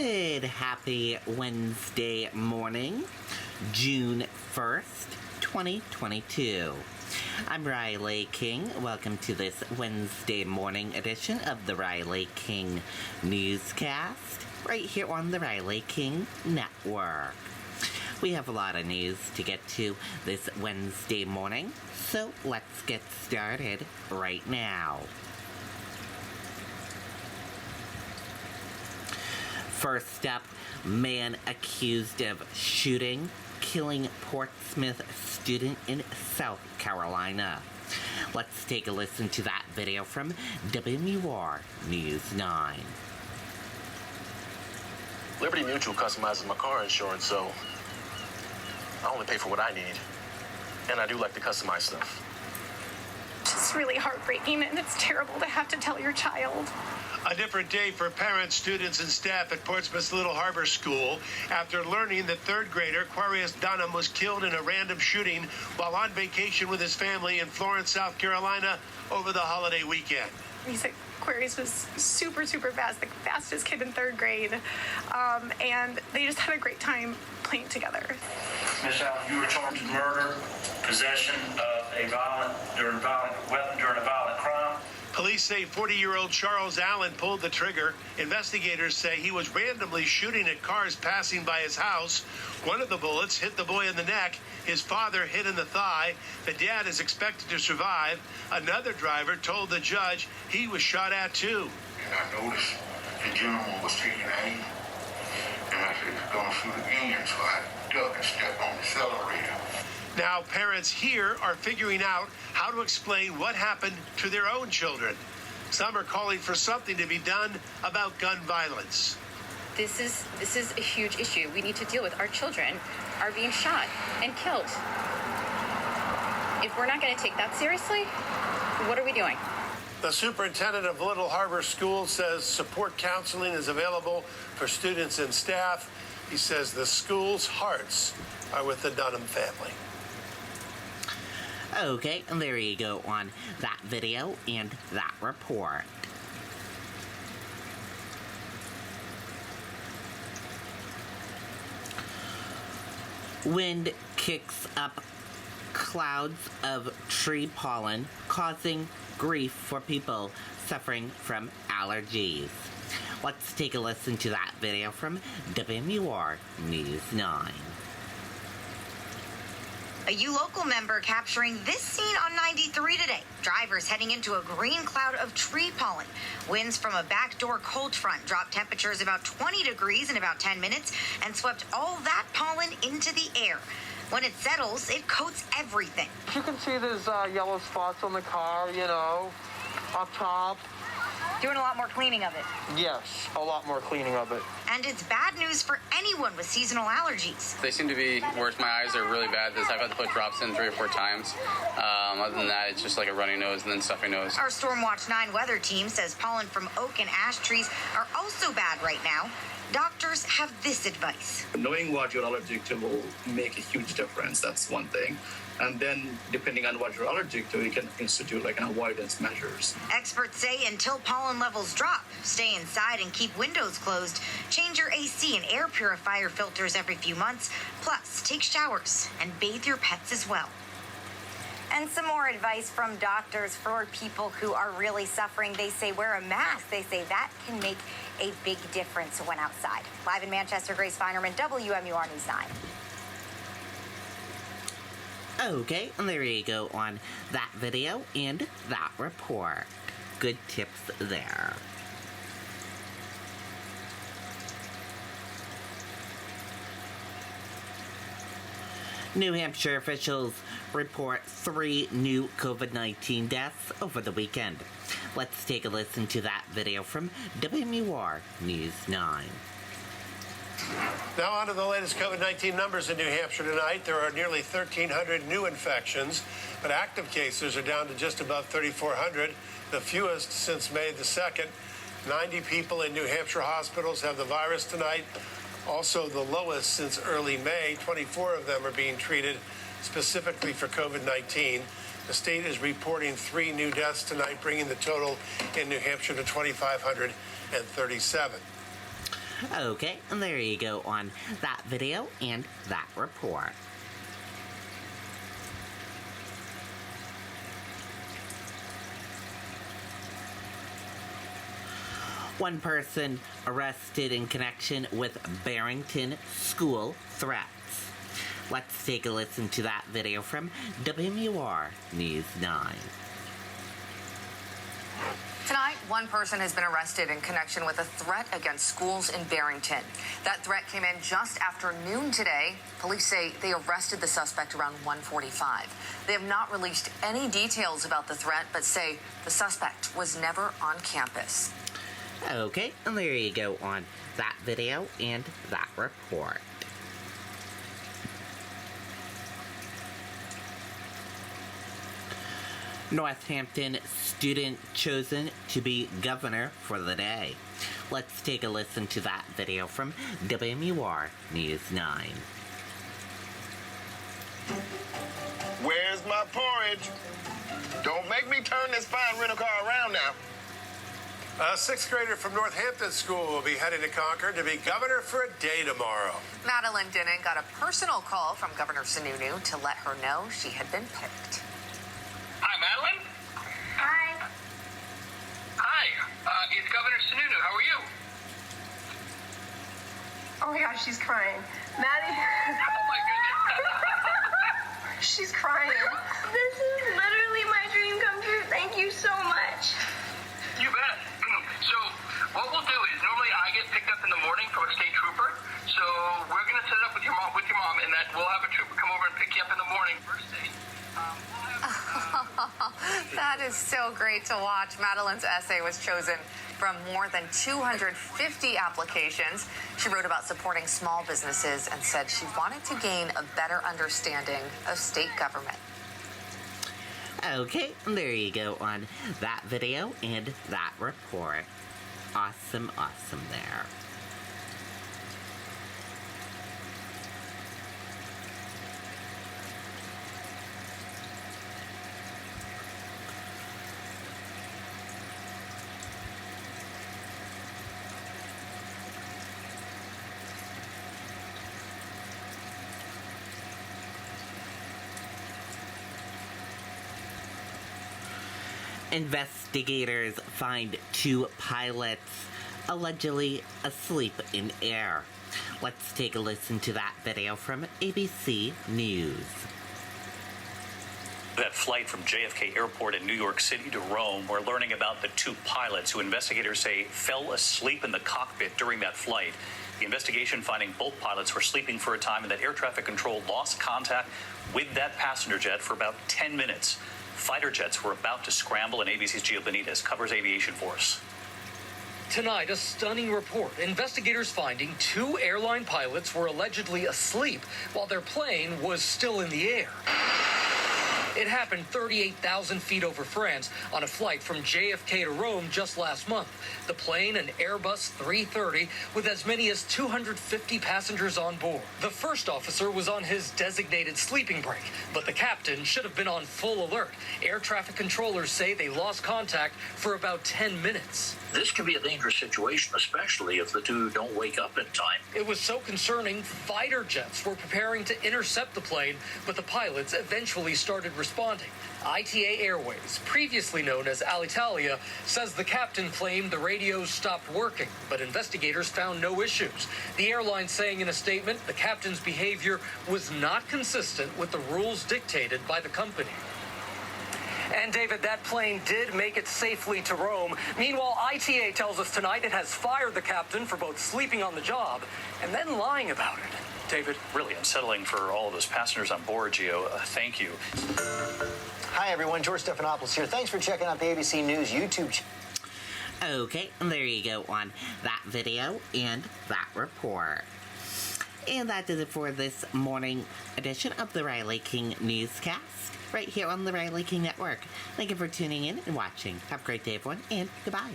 Good, happy Wednesday morning, June 1st, 2022. I'm Riley King. Welcome to this Wednesday morning edition of the Riley King Newscast, right here on the Riley King Network. We have a lot of news to get to this Wednesday morning, so let's get started right now. First up, man accused of shooting, killing Portsmouth student in South Carolina. Let's take a listen to that video from WMUR News 9. Liberty Mutual customizes my car insurance, so I only pay for what I need. And I do like to customize stuff. It's really heartbreaking, and it's terrible to have to tell your child. A different day for parents, students, and staff at Portsmouth's Little Harbor School after learning that third grader Quarius Dunham was killed in a random shooting while on vacation with his family in Florence, South Carolina over the holiday weekend. He said Quarius was super fast, the fastest kid in third grade, and they just had a great time playing together. Ms. Allen, you were charged with murder, possession of a violent weapon during a violent crime. Police say 40-year-old Charles Allen pulled the trigger. Investigators say he was randomly shooting at cars passing by his house. One of the bullets hit the boy in the neck. His father hit in the thigh. The dad is expected to survive. Another driver told the judge he was shot at too. And I noticed the gentleman was taking aim. And I said, it's going through the engine, so I ducked and stepped on the accelerator. Now, parents here are figuring out how to explain what happened to their own children. Some are calling for something to be done about gun violence. This is a huge issue. We need to deal with. Our children are being shot and killed. If we're not going to take that seriously, what are we doing? The superintendent of Little Harbor School says support counseling is available for students and staff. He says the school's hearts are with the Dunham family. Okay, and there you go on that video and that report. Wind kicks up clouds of tree pollen, causing grief for people suffering from allergies. Let's take a listen to that video from WMUR News 9. A U-Local member capturing this scene on 93 today. Drivers heading into a green cloud of tree pollen. Winds from a backdoor cold front dropped temperatures about 20 degrees in about 10 minutes and swept all that pollen into the air. When it settles, it coats everything. You can see there's yellow spots on the car, up top. Doing a lot more cleaning of it. Yes, a lot more cleaning of it. And it's bad news for anyone with seasonal allergies. They seem to be worse. My eyes are really bad. I've had to put drops in 3 or 4 times. Other than that, it's just like a runny nose and then stuffy nose. Our Stormwatch 9 weather team says pollen from oak and ash trees are also bad right now. Doctors have this advice. Knowing what you're allergic to will make a huge difference. That's one thing. And then, depending on what you're allergic to, you can institute an avoidance measures. Experts say until pollen levels drop, stay inside and keep windows closed. Change your AC and air purifier filters every few months. Plus, take showers and bathe your pets as well. And some more advice from doctors for people who are really suffering. They say wear a mask. They say that can make a big difference when outside. Live in Manchester, Grace Feinerman, WMUR News 9. Okay, and there you go on that video and that report. Good tips there. New Hampshire officials report 3 new COVID-19 deaths over the weekend. Let's take a listen to that video from WMUR News 9. Now on to the latest COVID-19 numbers in New Hampshire tonight. There are nearly 1,300 new infections, but active cases are down to just above 3,400, the fewest since May the 2nd. 90 people in New Hampshire hospitals have the virus tonight. Also the lowest since early May. 24 of them are being treated specifically for COVID-19. The state is reporting 3 new deaths tonight, bringing the total in New Hampshire to 2,537. Okay, and there you go on that video and that report. One person arrested in connection with Barrington school threats. Let's take a listen to that video from WMUR News 9. Tonight, one person has been arrested in connection with a threat against schools in Barrington. That threat came in just after noon today. Police say they arrested the suspect around 1:45. They have not released any details about the threat, but say the suspect was never on campus. Okay, and there you go on that video and that report. Northampton student chosen to be governor for the day. Let's take a listen to that video from WMUR News 9. Where's my porridge? Don't make me turn this fine rental car around now. A sixth grader from Northampton School will be heading to Concord to be governor for a day tomorrow. Madeline Dinnan got a personal call from Governor Sununu to let her know she had been picked. Hi, Madeline. Hi. Hi, it's Governor Sununu. How are you? Oh my gosh, she's crying. Maddie. Oh my goodness. She's crying. This is literally my dream come true. Thank you so much. You bet. So what we'll do is normally I get picked up in the morning from a state trooper. So we're gonna set it up with your mom, and that we'll have a trooper come over and pick you up in the morning first thing. That is so great to watch. Madeline's essay was chosen from more than 250 applications. She wrote about supporting small businesses and said she wanted to gain a better understanding of state government. Okay, there you go on that video and that report. Awesome, awesome there. Investigators find 2 pilots allegedly asleep in air. Let's take a listen to that video from ABC News. That flight from JFK Airport in New York City to Rome, we're learning about the 2 pilots who investigators say fell asleep in the cockpit during that flight. The investigation finding both pilots were sleeping for a time and that air traffic control lost contact with that passenger jet for about 10 minutes. Fighter jets were about to scramble, and ABC's Gio Benitez covers aviation for us. Tonight, a stunning report. Investigators finding 2 airline pilots were allegedly asleep while their plane was still in the air. It happened 38,000 feet over France on a flight from JFK to Rome just last month. The plane, an Airbus 330, with as many as 250 passengers on board. The first officer was on his designated sleeping break, but the captain should have been on full alert. Air traffic controllers say they lost contact for about 10 minutes. This can be a dangerous situation, especially if the 2 don't wake up in time. It was so concerning, fighter jets were preparing to intercept the plane, but the pilots eventually started responding. ITA Airways, previously known as Alitalia, says the captain claimed the radios stopped working, but investigators found no issues. The airline saying in a statement the captain's behavior was not consistent with the rules dictated by the company. And David, that plane did make it safely to Rome. Meanwhile, ITA tells us tonight it has fired the captain for both sleeping on the job and then lying about it. David? Really unsettling for all of those passengers on board, Gio. Thank you. Hi, everyone. George Stephanopoulos here. Thanks for checking out the ABC News YouTube channel. Okay, and there you go on that video and that report. And that does it for this morning edition of the Riley King Newscast, right here on the Riley King Network. Thank you for tuning in and watching. Have a great day, everyone, and goodbye.